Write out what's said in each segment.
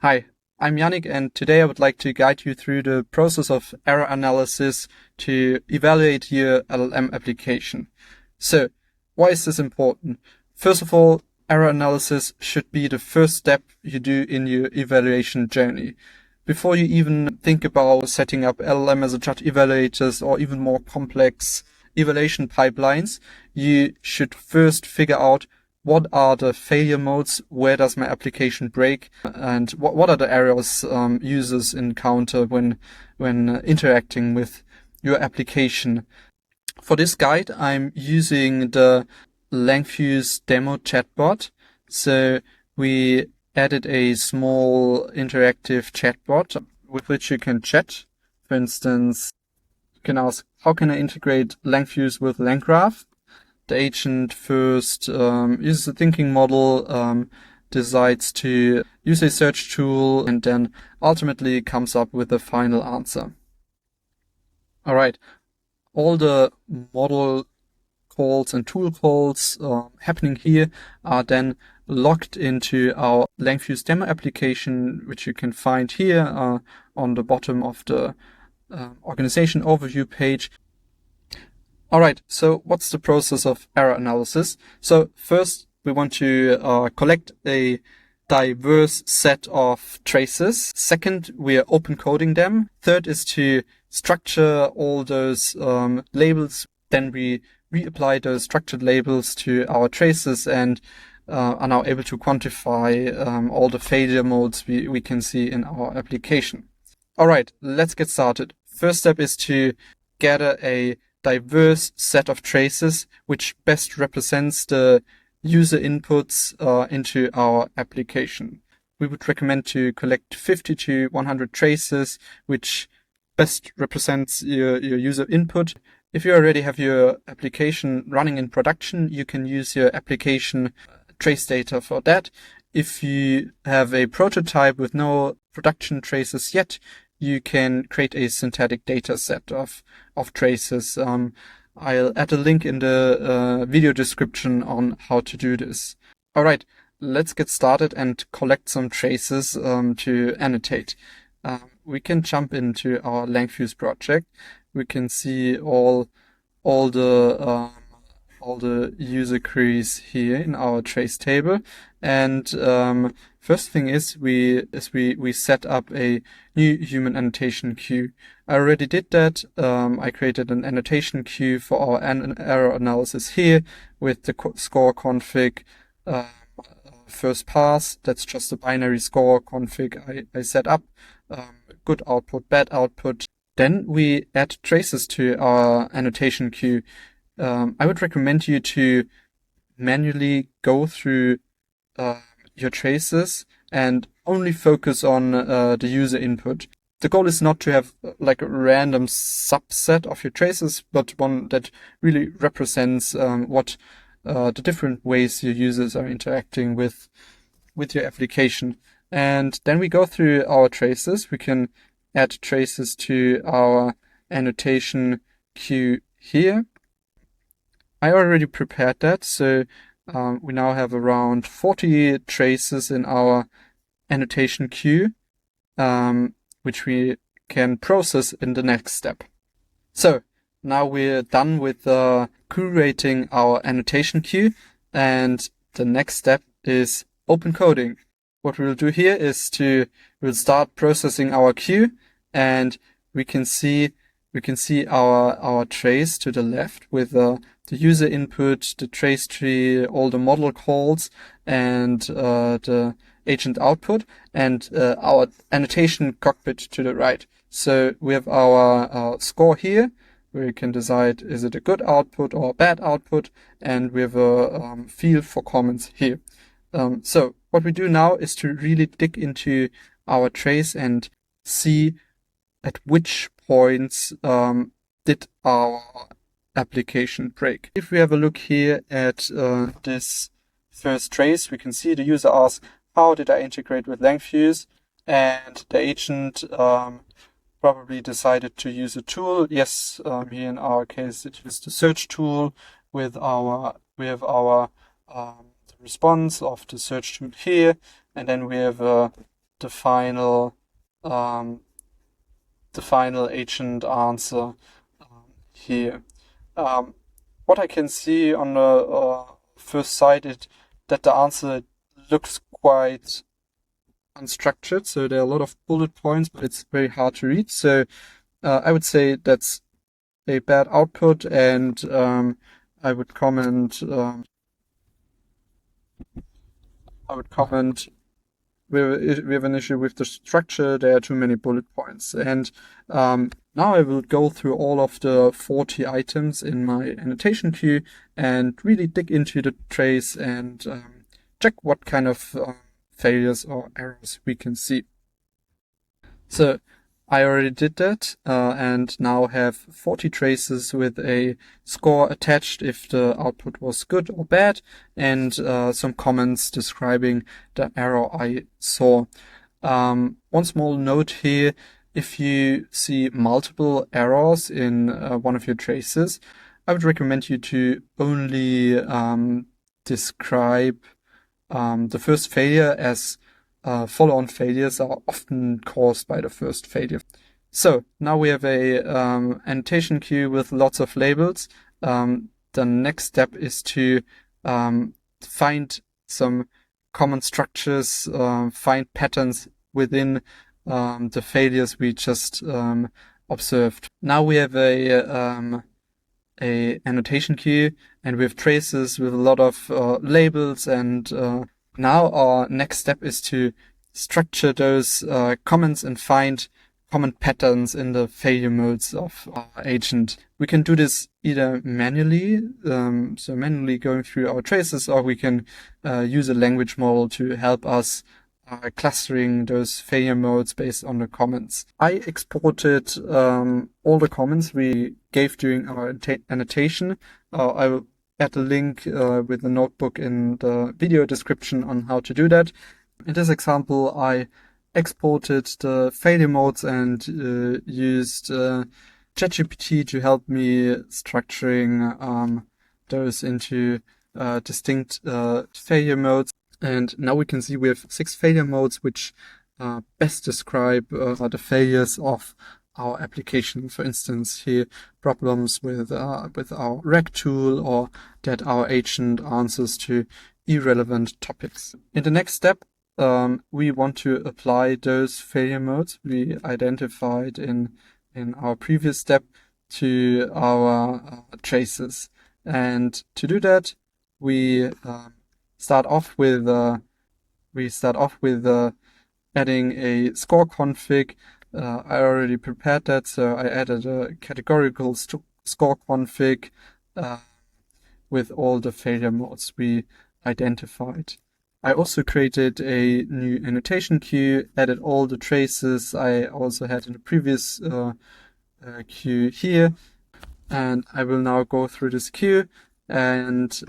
Hi, I'm Yannick, and today I would like to guide you through the process of error analysis to evaluate your LLM application. So, why is this important? First of all, error analysis should be the first step you do in your evaluation journey. Before you even think about setting up LLM as a judge evaluators or even more complex evaluation pipelines, you should first figure out what are the failure modes, where does my application break, and what are the errors users encounter when interacting with your application. For this guide, I'm using the Langfuse demo chatbot. So we added a small interactive chatbot with which you can chat. For instance, you can ask, how can I integrate Langfuse with LangGraph? The agent first uses a thinking model, decides to use a search tool, and then ultimately comes up with the final answer. All right. All the model calls and tool calls happening here are then logged into our Langfuse demo application, which you can find here on the bottom of the organization overview page. All right, so what's the process of error analysis? So first, we want to collect a diverse set of traces. Second, we are open coding them. Third is to structure all those labels. Then we reapply those structured labels to our traces and are now able to quantify all the failure modes we can see in our application. All right, let's get started. First step is to gather a diverse set of traces which best represents the user inputs into our application. We would recommend to collect 50 to 100 traces which best represents your user input. If you already have your application running in production, you can use your application trace data for that. If you have a prototype with no production traces yet, you can create a synthetic data set of traces. I'll add a link in the video description on how to do this. All right, let's get started and collect some traces to annotate. We can jump into our Langfuse project. We can see all the user queries here in our trace table. And first thing is we set up a new human annotation queue. I already did that. I created an annotation queue for our error analysis here with the score config first pass. That's just a binary score config I set up. Good output, bad output. Then we add traces to our annotation queue. I would recommend you to manually go through your traces and only focus on the user input. The goal is not to have like a random subset of your traces, but one that really represents what the different ways your users are interacting with your application. And then we go through our traces. We can add traces to our annotation queue here. I already prepared that, so we now have around 40 traces in our annotation queue, which we can process in the next step. So now we're done with curating our annotation queue, and the next step is open coding. What we'll do here is we'll start processing our queue, and we can see our trace to the left with the user input, the trace tree, all the model calls, and the agent output, and our annotation cockpit to the right. So we have our score here, where you can decide is it a good output or a bad output, and we have a field for comments here. So what we do now is to really dig into our trace and see at which points did our application break. If we have a look here at this first trace, we can see the user asks, how did I integrate with Langfuse? And the agent probably decided to use a tool. Yes, here in our case, it used the search tool we have our response of the search tool here, and then we have the final agent answer here. What I can see on the first sight is that the answer looks quite unstructured, so there are a lot of bullet points, but it's very hard to read. So I would say that's a bad output, and I would comment we have an issue with the structure. There are too many bullet points. And now I will go through all of the 40 items in my annotation queue and really dig into the trace and check what kind of failures or errors we can see. So I already did that and now have 40 traces with a score attached if the output was good or bad, and some comments describing the error I saw. One small note here: if you see multiple errors in one of your traces, I would recommend you to only describe the first failure, as follow-on failures are often caused by the first failure. So now we have a annotation queue with lots of labels. The next step is to find some common structures, find patterns within the failures we just observed. Now we have a annotation queue, and we have traces with a lot of labels, and now our next step is to structure those comments and find common patterns in the failure modes of our agent. We can do this either manually, so manually going through our traces, or we can use a language model to help us clustering those failure modes based on the comments. I exported all the comments we gave during our annotation. I will add a link with the notebook in the video description on how to do that. In this example, I exported the failure modes and used ChatGPT to help me structuring those into distinct failure modes. And now we can see we have 6 failure modes which best describe the failures of our application. For instance, here problems with our rec tool, or that our agent answers to irrelevant topics. In the next step, we want to apply those failure modes we identified in our previous step to our traces. And to do that, we start off with adding a score config. I already prepared that, so I added a categorical score config with all the failure modes we identified. I also created a new annotation queue, added all the traces I also had in the previous queue here, and I will now go through this queue and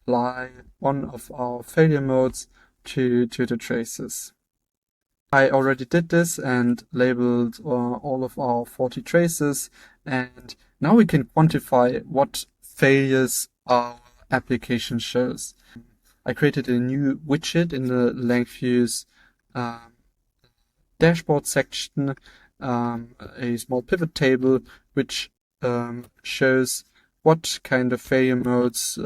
apply one of our failure modes to the traces. I already did this and labeled all of our 40 traces, and now we can quantify what failures our application shows. I created a new widget in the Langfuse dashboard section, a small pivot table which shows what kind of failure modes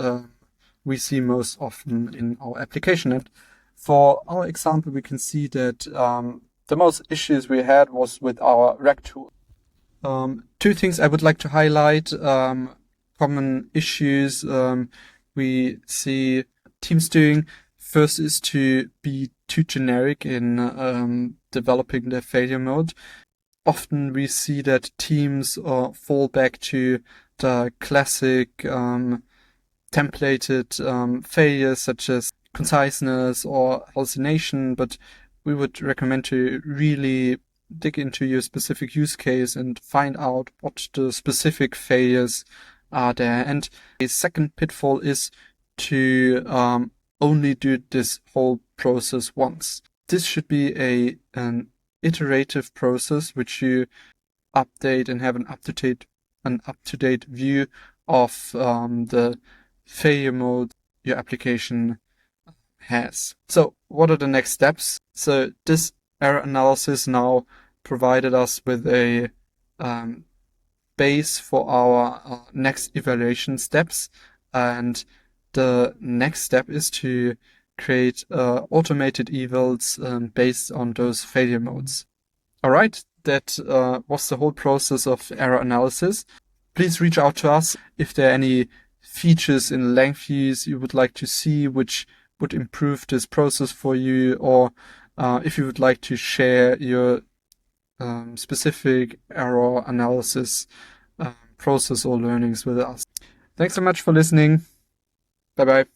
we see most often in our application. And for our example, we can see that the most issues we had was with our rec tool. 2 things I would like to highlight, common issues we see teams doing. First is to be too generic in developing their failure mode. Often we see that teams fall back to the classic templated failures such as conciseness or hallucination, but we would recommend to really dig into your specific use case and find out what the specific failures are there. And a second pitfall is to only do this whole process once. This should be an iterative process which you update and have an up-to-date view of the failure mode your application has. So what are the next steps? So this error analysis now provided us with a base for our next evaluation steps. And the next step is to create automated evals based on those failure modes. All right, that was the whole process of error analysis. Please reach out to us if there are any features in Langfuse you would like to see which would improve this process for you, or if you would like to share your specific error analysis process or learnings with us. Thanks so much for listening. Bye bye.